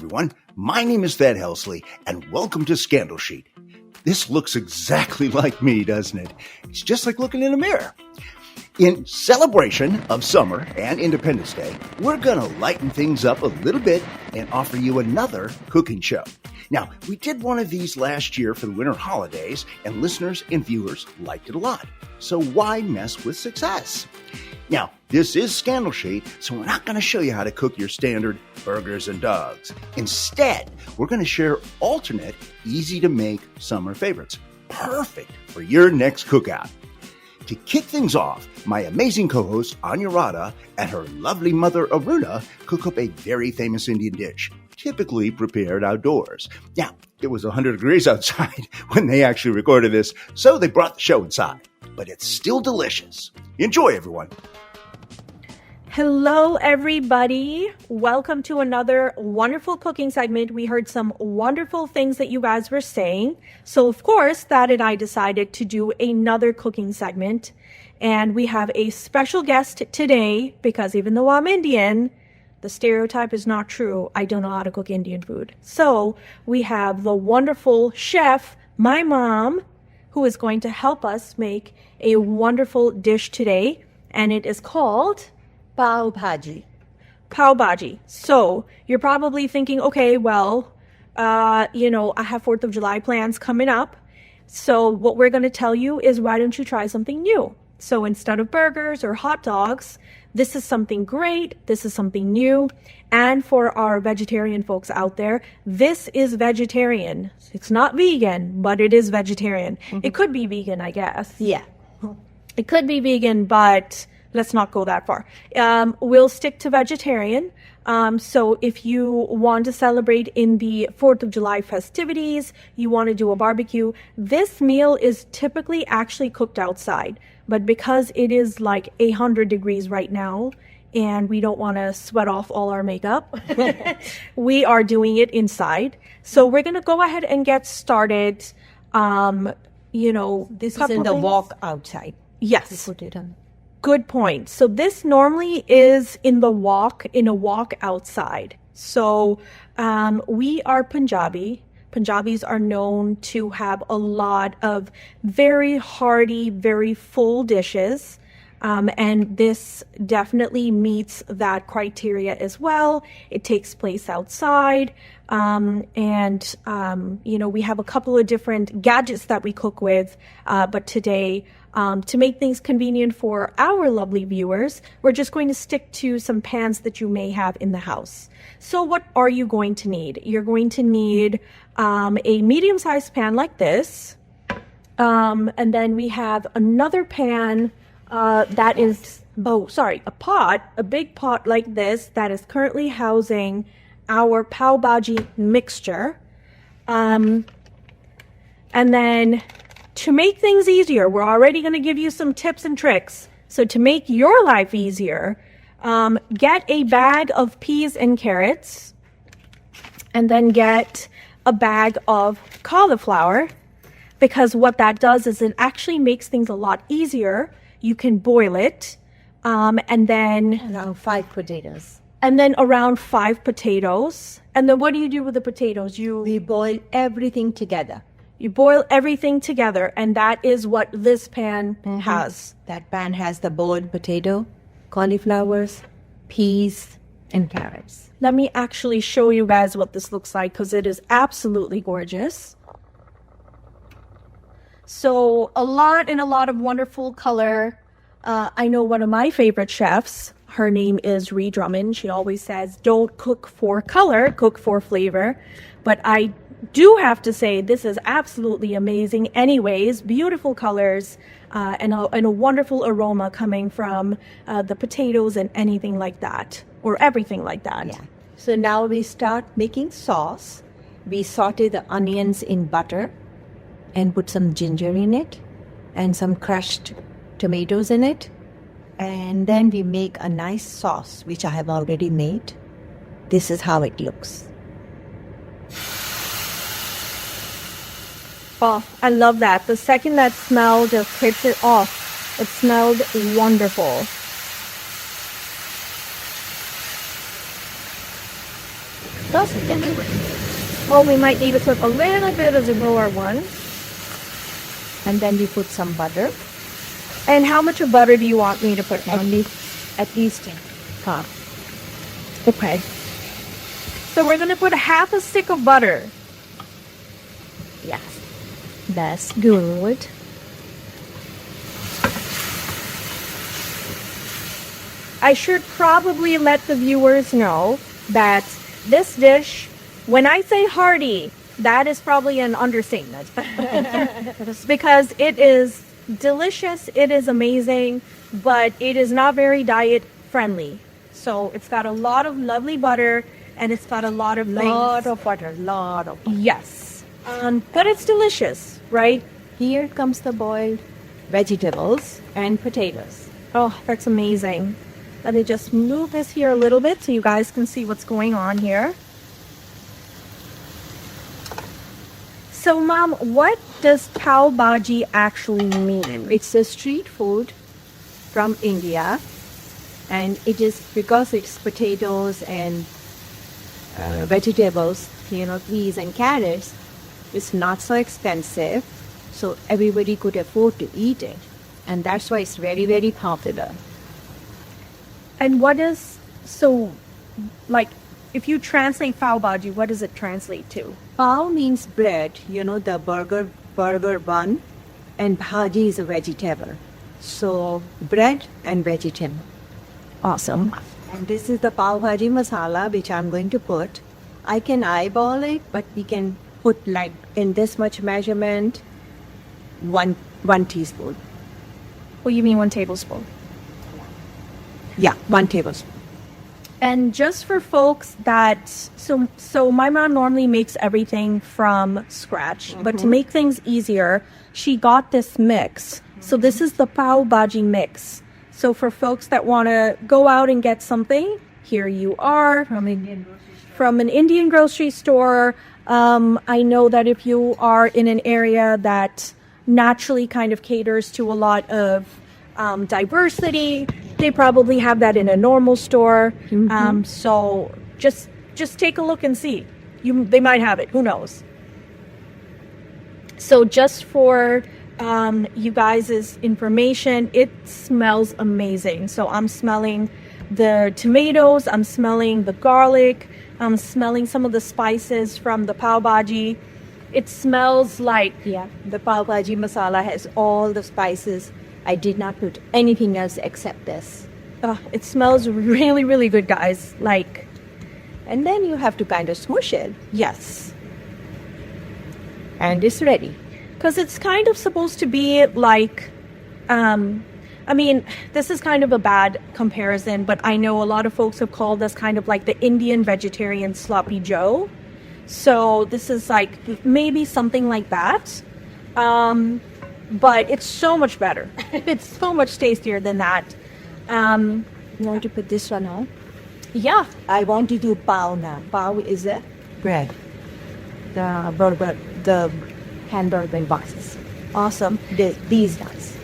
everyone. My name is Thad Helsley, and welcome to Scandal Sheet. This looks exactly like me, doesn't it? It's just like looking in a mirror. In celebration of summer and Independence Day, we're going to lighten things up a little bit and offer you another cooking show. Now, we did one of these last year for the winter holidays, and listeners and viewers liked it a lot. So why mess with success? Now, this is Scandal Sheet, so we're not going to show you how to cook your standard burgers and dogs. Instead, we're going to share alternate, easy-to-make summer favorites, perfect for your next cookout. To kick things off, my amazing co-host Anuradha and her lovely mother Aruna cook up a very famous Indian dish, typically prepared outdoors. Now, it was 100 degrees outside when they actually recorded this, so they brought the show inside. But it's still delicious. Enjoy, everyone. Hello, everybody. Welcome to another wonderful cooking segment. We heard some wonderful things that you guys were saying. So, of course, Thad and I decided to do another cooking segment. And we have a special guest today because even though I'm Indian, the stereotype is not true. I don't know how to cook Indian food. So we have the wonderful chef, my mom, who is going to help us make a wonderful dish today. And it is called Pav Bhaji. Pav Bhaji. So you're probably thinking, okay, well, I have 4th of July plans coming up. So what we're going to tell you is why don't you try something new? So instead of burgers or hot dogs, this is something great. This is something new. And for our vegetarian folks out there, this is vegetarian. It's not vegan, but it is vegetarian. Mm-hmm. It could be vegan, I guess. Yeah. It could be vegan, but let's not go that far. We'll stick to vegetarian. So if you want to celebrate in the 4th of July festivities, you want to do a barbecue, this meal is typically actually cooked outside. But because it is like 100 degrees right now, and we don't want to sweat off all our makeup, we are doing it inside. So we're going to go ahead and get started. This is in the wok outside. Yes. Put it on. Good point. So this normally is in a wok outside. So we are Punjabi. Punjabis are known to have a lot of very hearty, very full dishes. And this definitely meets that criteria as well. It takes place outside. We have a couple of different gadgets that we cook with. But today, to make things convenient for our lovely viewers, we're just going to stick to some pans that you may have in the house. So what are you going to need? You're going to need a medium-sized pan like this. And then we have another pan that is, a big pot like this that is currently housing our Pav Bhaji mixture. And then to make things easier, we're already going to give you some tips and tricks. So to make your life easier, get a bag of peas and carrots, and then get a bag of cauliflower, because what that does is it actually makes things a lot easier. You can boil it, and then around 5 potatoes. And then around 5 potatoes. And then what do you do with the potatoes? We boil everything together. You boil everything together, and that is what this pan has. That pan has the boiled potato, cauliflowers, peas, and carrots. Let me actually show you guys what this looks like because it is absolutely gorgeous. So a lot of wonderful color. I know one of my favorite chefs, her name is Ree Drummond. She always says, don't cook for color, cook for flavor. But I do have to say this is absolutely amazing anyways. Beautiful colors and a wonderful aroma coming from the potatoes and anything like that, or everything like that. Yeah. So now we start making sauce. We saute the onions in butter and put some ginger in it and some crushed tomatoes in it. And then we make a nice sauce, which I have already made. This is how it looks. Oh, I love that. The second that smell just hits it off, it smelled wonderful. Well, we might need to put a little bit of the lower one. And then we put some butter. And how much of butter do you want me to put At on? least half. Okay. So we're going to put half a stick of butter. Yes. That's good. I should probably let the viewers know that this dish, when I say hearty, that is probably an understatement. Because it is delicious, it is amazing, but it is not very diet friendly. So it's got a lot of lovely butter and it's got a lot of Lot things. of butter, lot of butter. Yes. But it's delicious, right? Here comes the boiled vegetables and potatoes. Oh, that's amazing. Let me just move this here a little bit so you guys can see what's going on here. So, Mom, what does pav bhaji actually mean? It's a street food from India, and it is because it's potatoes and vegetables, peas and carrots. It's not so expensive, so everybody could afford to eat it, and that's why it's very, very popular. And what is, so, like, if you translate pav bhaji, what does it translate to? Pav means bread, the burger bun, and bhaji is a vegetable. So bread and vegetable. Awesome. And this is the pav bhaji masala which I'm going to put. I can eyeball it, but we can put like in this much measurement, one teaspoon. What do you mean 1 tablespoon? Yeah, 1 tablespoon. And just for folks that, so my mom normally makes everything from scratch, but to make things easier, she got this mix. So this is the pav bhaji mix. So for folks that want to go out and get something, here you are from an Indian grocery store. I know that if you are in an area that naturally kind of caters to a lot of diversity, they probably have that in a normal store. So just take a look and see. They might have it. Who knows? So just for you guys' information, it smells amazing. So I'm smelling the tomatoes. I'm smelling the garlic. I'm smelling some of the spices from the pav bhaji. It smells like... Yeah, the pav bhaji masala has all the spices. I did not put anything else except this. It smells really, really good, guys. Like, and then you have to kind of smush it. yes. And it's ready. Because it's kind of supposed to be like, I mean, this is kind of a bad comparison, but I know a lot of folks have called us kind of like the Indian vegetarian sloppy Joe. So this is like maybe something like that. But it's so much better. It's so much tastier than that. You want to put this one on? Yeah. I want to do pav now. Pav is a bread. The burger, the hamburger boxes. Awesome. These guys.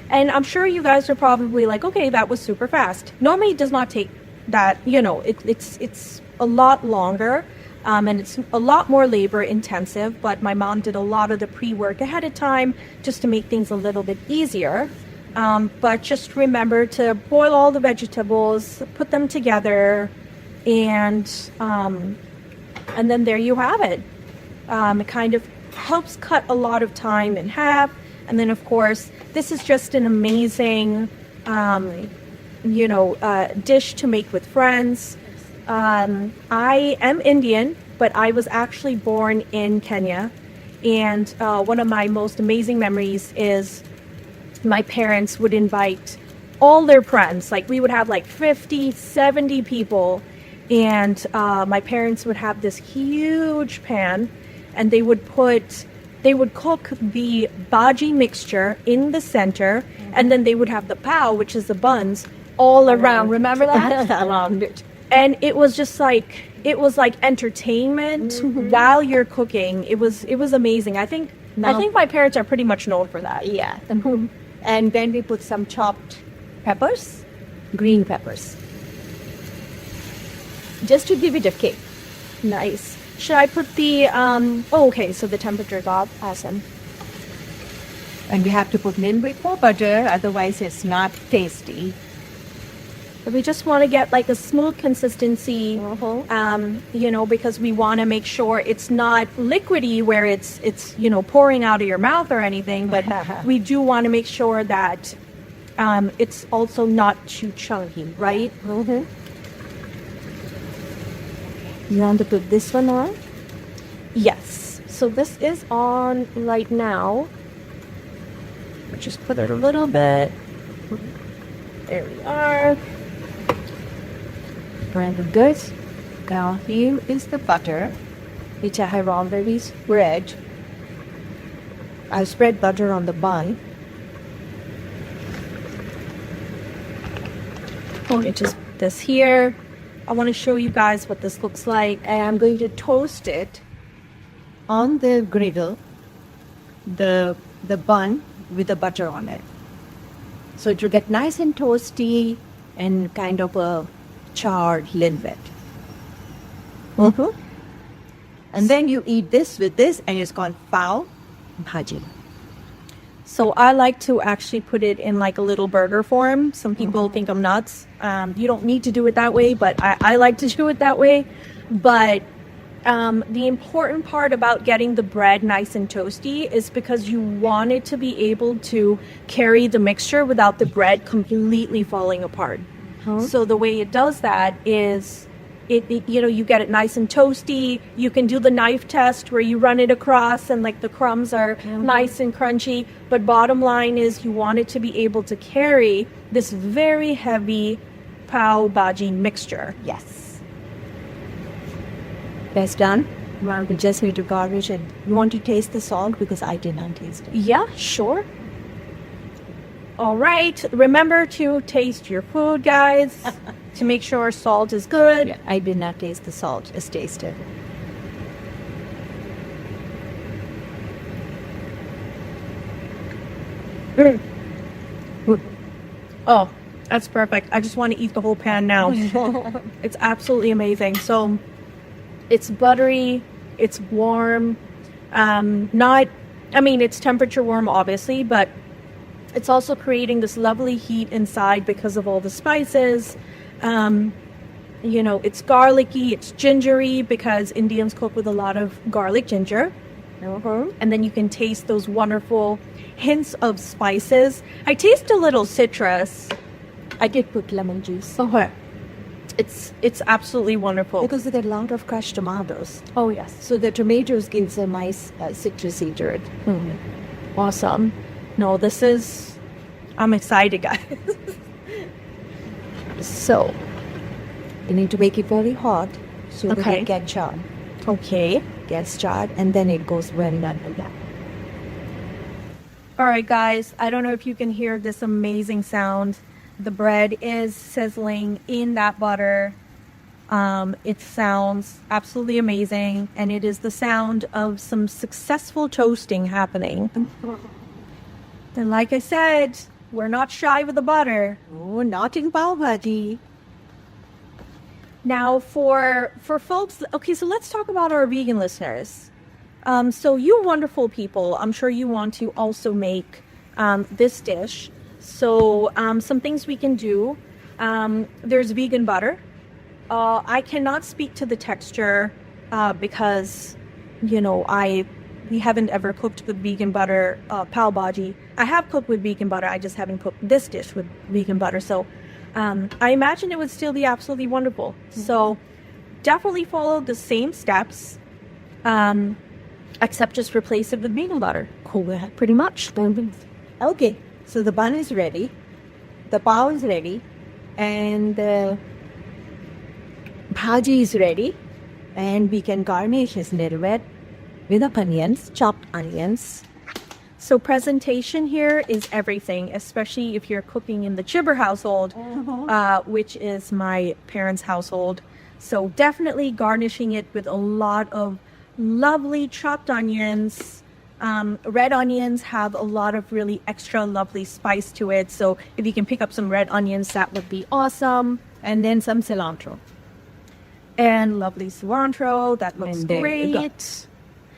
And I'm sure you guys are probably like, okay, that was super fast. Normally it does not take that, it's a lot longer. And it's a lot more labor intensive, but my mom did a lot of the pre-work ahead of time just to make things a little bit easier. But just remember to boil all the vegetables, put them together, and then there you have it. It kind of helps cut a lot of time in half. And then, of course, this is just an amazing, dish to make with friends. I am Indian, but I was actually born in Kenya. And one of my most amazing memories is my parents would invite all their friends. Like, we would have like 50, 70 people. And my parents would have this huge pan, and they would cook the bhaji mixture in the center, and then they would have the pav, which is the buns, all around. Remember that? Around it. And it was just like, entertainment while you're cooking. It was amazing. I think my parents are pretty much known for that. Yeah. And then we put some chopped peppers, green peppers. just to give it a kick. Nice. Should I put the, oh, okay, so the temperature's off. Awesome. And we have to put a little bit more butter, otherwise it's not tasty. But we just want to get like a smooth consistency, you know, because we want to make sure it's not liquidy where it's, you know, pouring out of your mouth or anything, but we do want to make sure that it's also not too chunky, right? You want to put this one on? Yes. So this is on right now. Just put it a little bit. There we are. Very good. Now here is the butter, which I have already spread. I spread butter on the bun. Okay, just put this here. I want to show you guys what this looks like. And I'm going to toast it on the griddle, the bun with the butter on it. So it will get nice and toasty and kind of a charred little bit. And then you eat this with this, and it's called pav bhaji. So I like to actually put it in like a little burger form. Some people think I'm nuts. You don't need to do it that way, but I like to do it that way. But the important part about getting the bread nice and toasty is because you want it to be able to carry the mixture without the bread completely falling apart. So the way it does that is you know, you get it nice and toasty. You can do the knife test where you run it across and like the crumbs are nice and crunchy. But bottom line is you want it to be able to carry this very heavy pav bhaji mixture. Yes. That's done. Well, we just need to garnish it. You want to taste the salt because I did not taste it. Yeah, sure. All right. Remember to taste your food, guys, to make sure salt is good. Yeah, I did not taste the salt. Just taste it. Oh, that's perfect. I just want to eat the whole pan now. It's absolutely amazing. So it's buttery, it's warm, it's temperature warm, obviously, but it's also creating this lovely heat inside because of all the spices. You know, it's garlicky, it's gingery because Indians cook with a lot of garlic ginger. And then you can taste those wonderful hints of spices. I taste a little citrus. I did put lemon juice. Okay. It's absolutely wonderful. Because there are a lot of crushed tomatoes. Oh, yes. So the tomatoes gives a nice citrusy to it. Awesome. No, I'm excited, guys. So, you need to make it very hot so that Okay. it gets charred. Okay. Gets charred, and then it goes well done like that. All right, guys. I don't know if you can hear this amazing sound. The bread is sizzling in that butter. It sounds absolutely amazing, and it is the sound of some successful toasting happening. And like I said, we're not shy with the butter. Oh, not in pav bhaji. Now, for folks, okay, so let's talk about our vegan listeners. So you wonderful people, I'm sure you want to also make this dish. So some things we can do. There's vegan butter. I cannot speak to the texture because, you know, we haven't ever cooked with vegan butter pav bhaji. I have cooked with vegan butter. I just haven't cooked this dish with vegan butter. So I imagine it would still be absolutely wonderful. So definitely follow the same steps, except just replace it with vegan butter. Cool, pretty much. Okay, so the bun is ready, the pav is ready, and the bhaji is ready, and we can garnish this little bit with onions, chopped onions. So presentation here is everything, especially if you're cooking in the Chibber household, which is my parents' household. So definitely garnishing it with a lot of lovely chopped onions. Red onions have a lot of really extra lovely spice to it. So if you can pick up some red onions, that would be awesome. And then some cilantro. And lovely cilantro. That looks And there you go. great.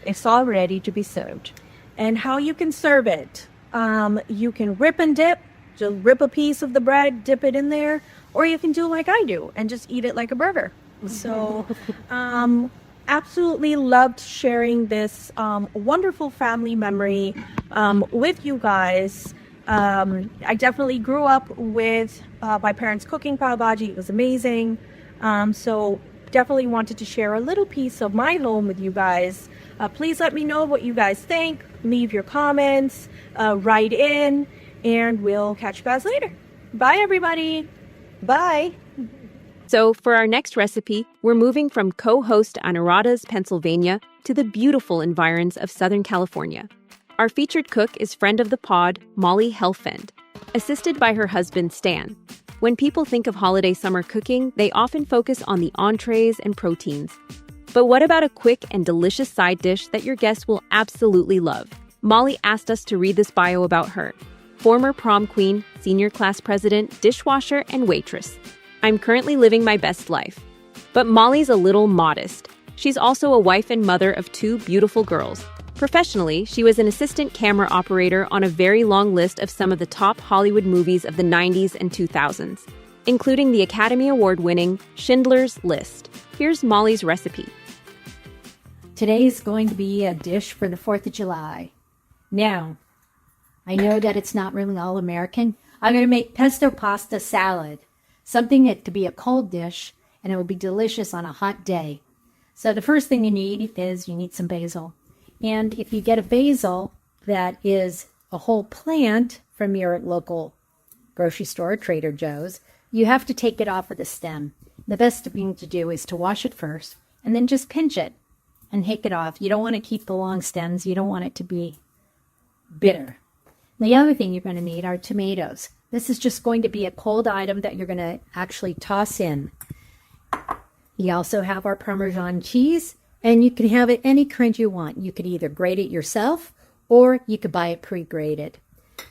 It's all ready to be served. And how you can serve it. You can rip and dip. Just rip a piece of the bread, dip it in there. Or you can do like I do and just eat it like a burger. So, absolutely loved sharing this wonderful family memory with you guys. I definitely grew up with my parents cooking pav bhaji. It was amazing. So definitely wanted to share a little piece of my home with you guys. Please let me know what you guys think. Leave your comments, write in, and we'll catch you guys later. Bye, everybody. Bye. So for our next recipe, we're moving from co-host Anuradha's Pennsylvania to the beautiful environs of Southern California. Our featured cook is friend of the pod, Mollie Helfand, assisted by her husband, Stan. When people think of holiday summer cooking, they often focus on the entrees and proteins. But what about a quick and delicious side dish that your guests will absolutely love? Mollie asked us to read this bio about her. Former prom queen, senior class president, dishwasher, and waitress. I'm currently living my best life. But Mollie's a little modest. She's also a wife and mother of 2 beautiful girls. Professionally, she was an assistant camera operator on a very long list of some of the top Hollywood movies of the 90s and 2000s, including the Academy Award-winning Schindler's List. Here's Mollie's recipe. Today is going to be a dish for the 4th of July. Now, I know that it's not really all American. I'm going to make pesto pasta salad. Something that could be a cold dish, and it will be delicious on a hot day. So the first thing you need is you need some basil. And if you get a basil that is a whole plant from your local grocery store, Trader Joe's, you have to take it off of the stem. The best thing to do is to wash it first, and then just pinch it and take it off. You don't want to keep the long stems. You don't want it to be bitter. The other thing you're going to need are tomatoes. This is just going to be a cold item that you're going to actually toss in. You also have our Parmesan cheese, and you can have it any kind you want. You could either grate it yourself, or you could buy it pre-grated.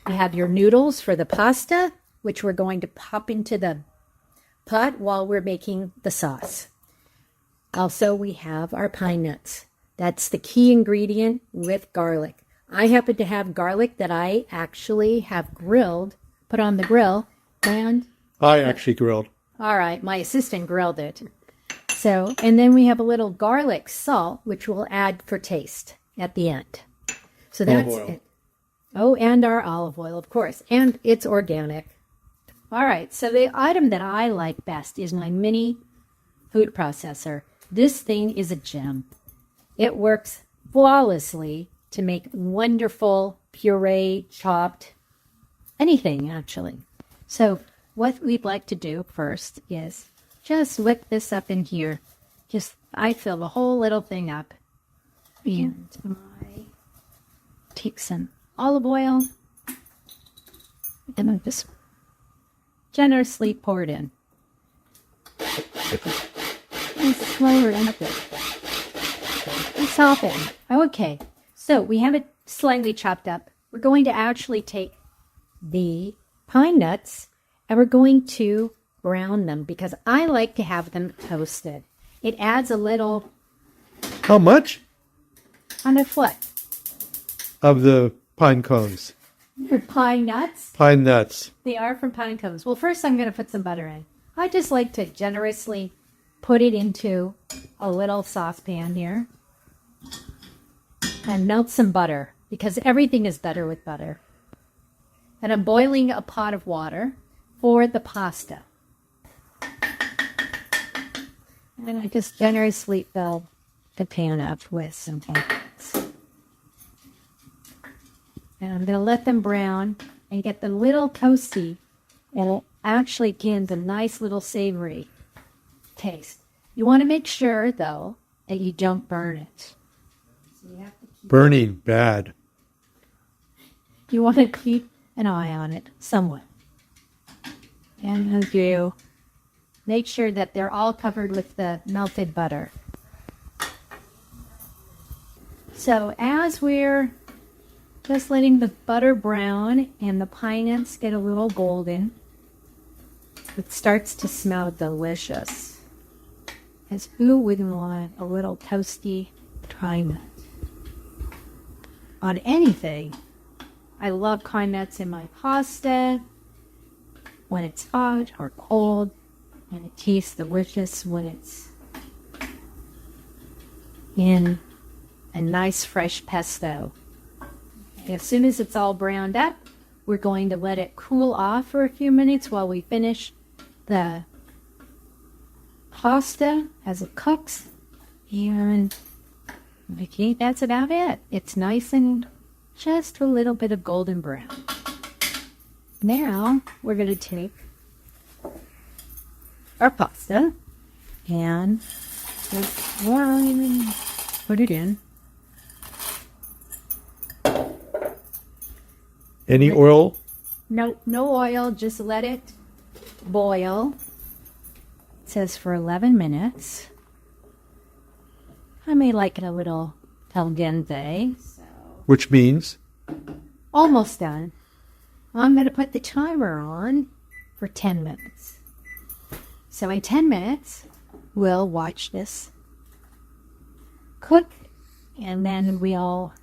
You have your noodles for the pasta, which we're going to pop into the pot while we're making the sauce. Also, we have our pine nuts. That's the key ingredient with garlic. I happen to have garlic that I actually have grilled, put on the grill, and... I actually grilled. All right, my assistant grilled it. So, and then we have a little garlic salt, which we'll add for taste at the end. So that's Olive oil. it. Oh, and our olive oil, of course. And it's organic. All right, so the item that I like best is my mini food processor. This thing is a gem. It works flawlessly to make wonderful puree, chopped, anything actually. So what we'd like to do first is just whip this up in here. I fill the whole little thing up. And I take some olive oil and I just generously pour it in. And slower and up it. And soften. Okay, so we have it slightly chopped up. We're going to actually take the pine nuts and we're going to brown them because I like to have them toasted. It adds a little... How much? On a foot. Of the pine cones. For pine nuts? Pine nuts. They are from pine cones. Well, first I'm going to put some butter in. I just like to generously put it into a little saucepan here. And melt some butter because everything is better with butter. And I'm boiling a pot of water for the pasta. And I just generously fill the pan up with some onions. And I'm going to let them brown and get them little toasty. And it actually gives a nice little savory taste. You want to make sure, though, that you don't burn it. So you have to keep Burning bad. You want to keep an eye on it somewhat. And as you make sure that they're all covered with the melted butter. So as we're just letting the butter brown and the pine nuts get a little golden, it starts to smell delicious. Because who wouldn't want a little toasty pine nut on anything? I love pine nuts in my pasta when it's hot or cold, and it tastes delicious when it's in a nice fresh pesto. As soon as it's all browned up, we're going to let it cool off for a few minutes while we finish the pasta as it cooks. And okay, that's about it. It's nice and just a little bit of golden brown. Now we're going to take our pasta and just put it in. Any oil? No oil, just let it boil. It says for 11 minutes. I may like it a little al dente. Which means? Almost done. I'm going to put the timer on for 10 minutes. So in 10 minutes, we'll watch this cook, and then we'll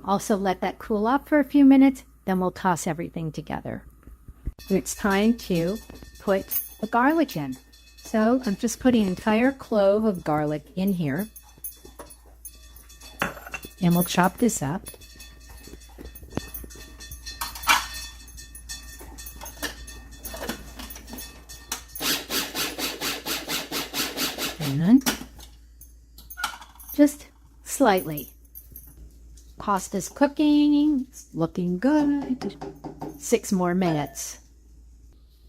also let that cool up for a few minutes. Then we'll toss everything together. It's time to put the garlic in. So I'm just putting an entire clove of garlic in here. And we'll chop this up. And then just slightly. Pasta's cooking, it's looking good. 6 more minutes.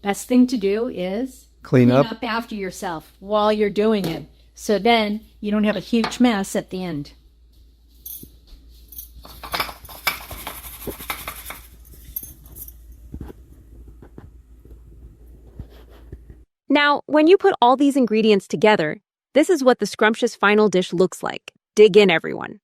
Best thing to do is Clean up after yourself while you're doing it. So then you don't have a huge mess at the end. Now, when you put all these ingredients together, this is what the scrumptious final dish looks like. Dig in, everyone.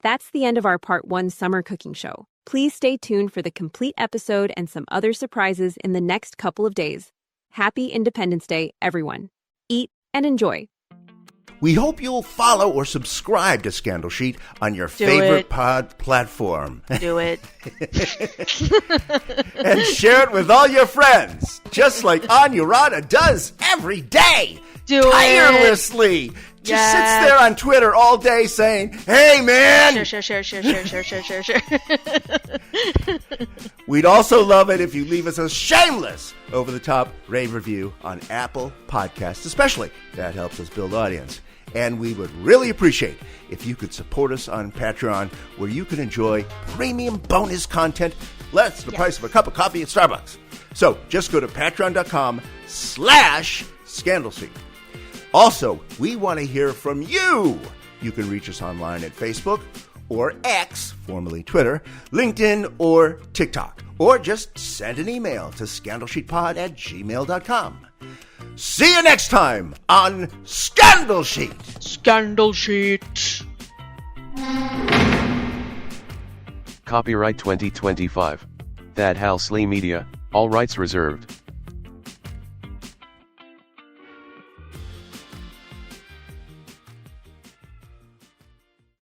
That's the end of our Part 1 summer cooking show. Please stay tuned for the complete episode and some other surprises in the next couple of days. Happy Independence Day, everyone. Eat and enjoy. We hope you'll follow or subscribe to Scandal Sheet on your favorite pod platform. Do it. And share it with all your friends, just like Anuradha does every day. Tirelessly. Just sits there on Twitter all day saying, "Hey, man!" Share. We'd also love it if you leave us a shameless, over-the-top rave review on Apple Podcasts, especially. That helps us build audience. And we would really appreciate if you could support us on Patreon, where you can enjoy premium bonus content less than the price of a cup of coffee at Starbucks. So just go to patreon.com/scandalseek. Also, we want to hear from you. You can reach us online at Facebook or X, formerly Twitter, LinkedIn, or TikTok. Or just send an email to scandalsheetpod@gmail.com. See you next time on Scandal Sheet. Scandal Sheet. Copyright 2025. That Halsley Media, all rights reserved.